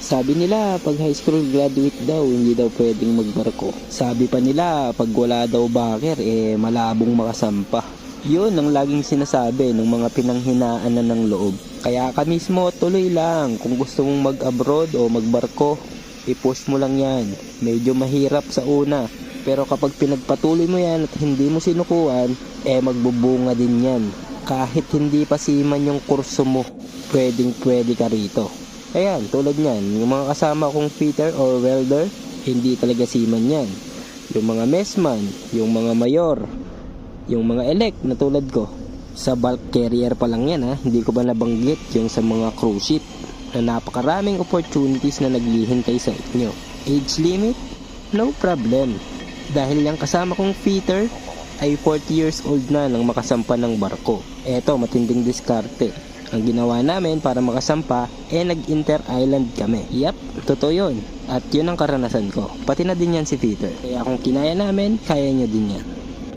Sabi nila pag high school graduate daw hindi daw pwedeng magbarko. Sabi pa nila pag wala daw backer malabong makasampa. Yun ang laging sinasabi ng mga pinanghinaan na ng loob. Kaya ka mismo tuloy lang. Kung gusto mong mag-abroad o magbarko, i-push mo lang yan. Medyo mahirap sa una, pero kapag pinagpatuloy mo yan at hindi mo sinukuan, magbubunga din yan. Kahit hindi pa seaman yung kurso mo, pwedeng pwede ka rito. Ayan, tulad nyan, yung mga kasama kong fitter or welder, hindi talaga seaman yan. Yung mga messman, yung mga mayor, yung mga elect na tulad ko, sa bulk carrier pa lang yan ha, hindi ko ba nabanggit yung sa mga cruise ship na napakaraming opportunities na naghihintay sa inyo. Age limit? No problem. Dahil yung kasama kong fitter ay 40 years old na nang makasampa ng barko. Eto, matinding diskarte. Ang ginawa namin para makasampa, nag-inter-island kami. Yap, totoo yun. At yun ang karanasan ko. Pati na din yan si fitter. Kaya kung kinaya namin, kaya nyo din yan.